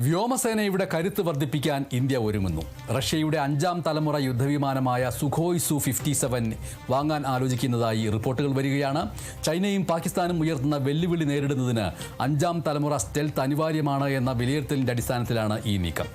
വ്യോമസേനയുടെ കരുത്ത് വർദ്ധിപ്പിക്കാൻ ഇന്ത്യ ഒരുങ്ങുന്നു. റഷ്യയുടെ 5ാം തലമുറ യുദ്ധവിമാനമായ സുഖോയ് Su-57 വാങ്ങാൻ ആലോചിക്കുന്നതായി റിപ്പോർട്ടുകൾ വരികയാണ്. ചൈനയും പാകിസ്ഥാനും ഉയർത്തുന്ന വെല്ലുവിളി നേരിടുന്നതിന് 5ാം തലമുറ സ്റ്റെൽത്ത് അനിവാര്യമാണ് എന്ന വിലയിരുത്തലിന്റെ അടിസ്ഥാനത്തിലാണ് ഈ നീക്കം.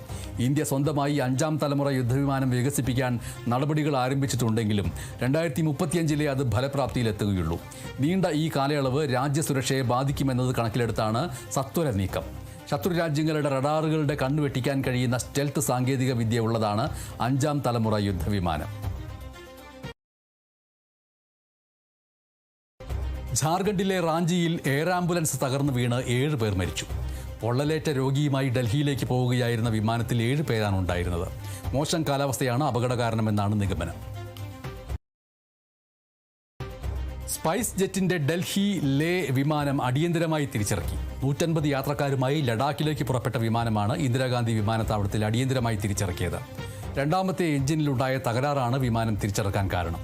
ഇന്ത്യ സ്വന്തമായി 5ാം തലമുറ യുദ്ധവിമാനം വികസിപ്പിക്കാൻ നടപടികൾ ആരംഭിച്ചിട്ടുണ്ടെങ്കിലും 2035 അത് ഫലപ്രാപ്തിയിലെത്തുകയുള്ളൂ. നീണ്ട ഈ കാലയളവ് രാജ്യസുരക്ഷയെ ബാധിക്കുമെന്നത് കണക്കിലെടുത്താണ് സത്വര നീക്കം. ശത്രുരാജ്യങ്ങളുടെ റഡാറുകളുടെ കണ്ണുവെട്ടിക്കാൻ കഴിയുന്ന സ്റ്റെൽത്ത് സാങ്കേതിക വിദ്യ ഉള്ളതാണ് 5ാം തലമുറ യുദ്ധവിമാനം. ഝാർഖണ്ഡിലെ റാഞ്ചിയിൽ എയർ ആംബുലൻസ് തകർന്നു വീണ് 7 പേർ മരിച്ചു. പൊള്ളലേറ്റ രോഗിയുമായി ഡൽഹിയിലേക്ക് പോവുകയായിരുന്ന വിമാനത്തിൽ 7 പേരാണ് ഉണ്ടായിരുന്നത്. മോശം കാലാവസ്ഥയാണ് അപകട കാരണമെന്നാണ് നിഗമനം. സ്പൈസ് ജെറ്റിന്റെ ഡൽഹി ലേ വിമാനം അടിയന്തരമായി തിരിച്ചിറക്കി. 150 യാത്രക്കാരുമായി ലഡാക്കിലേക്ക് പുറപ്പെട്ട വിമാനമാണ് ഇന്ദിരാഗാന്ധി വിമാനത്താവളത്തിൽ അടിയന്തരമായി തിരിച്ചിറക്കിയത്. 2ാമത്തെ എഞ്ചിനിലുണ്ടായ തകരാറാണ് വിമാനം തിരിച്ചിറക്കാൻ കാരണം.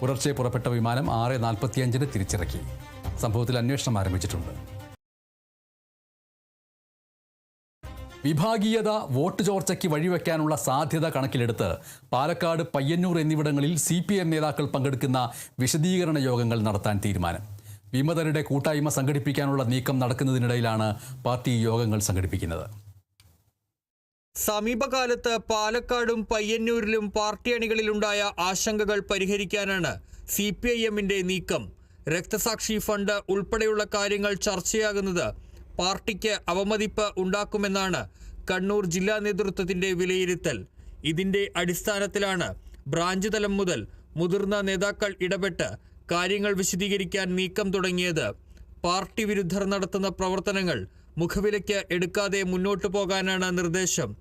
പുലർച്ചെ പുറപ്പെട്ട വിമാനം 6:45 തിരിച്ചിറക്കി. സംഭവത്തിൽ അന്വേഷണം ആരംഭിച്ചിട്ടുണ്ട്. വിഭാഗീയത വോട്ട് ചോർച്ചയ്ക്ക് വഴിവെക്കാനുള്ള സാധ്യത കണക്കിലെടുത്ത് പാലക്കാട്, പയ്യന്നൂർ എന്നിവിടങ്ങളിൽ CPM നേതാക്കൾ പങ്കെടുക്കുന്ന വിശദീകരണ യോഗങ്ങൾ നടത്താൻ തീരുമാനം. വിമതരുടെ കൂട്ടായ്മ സംഘടിപ്പിക്കാനുള്ള നീക്കം നടക്കുന്നതിനിടയിലാണ് പാർട്ടി യോഗങ്ങൾ സംഘടിപ്പിക്കുന്നത്. സമീപകാലത്ത് പാലക്കാടും പയ്യന്നൂരിലും പാർട്ടി അണികളിലുണ്ടായ ആശങ്കകൾ പരിഹരിക്കാനാണ് CPIMന്റെ നീക്കം. രക്തസാക്ഷി ഫണ്ട് ഉൾപ്പെടെയുള്ള കാര്യങ്ങൾ ചർച്ചയാകുന്നത് പാർട്ടിക്ക് അവമതിപ്പ് ഉണ്ടാക്കുമെന്നാണ് കണ്ണൂർ ജില്ലാ നേതൃത്വത്തിന്റെ വിലയിരുത്തൽ. ഇതിന്റെ അടിസ്ഥാനത്തിലാണ് ബ്രാഞ്ച് തലം മുതൽ മുതിർന്ന നേതാക്കൾ ഇടപെട്ട് കാര്യങ്ങൾ വിശദീകരിക്കാൻ നീക്കം തുടങ്ങിയത്. പാർട്ടി വിരുദ്ധർ നടത്തുന്ന പ്രവർത്തനങ്ങൾ മുഖവിലയ്ക്ക് എടുക്കാതെ മുന്നോട്ടു പോകാനാണ് നിർദ്ദേശം.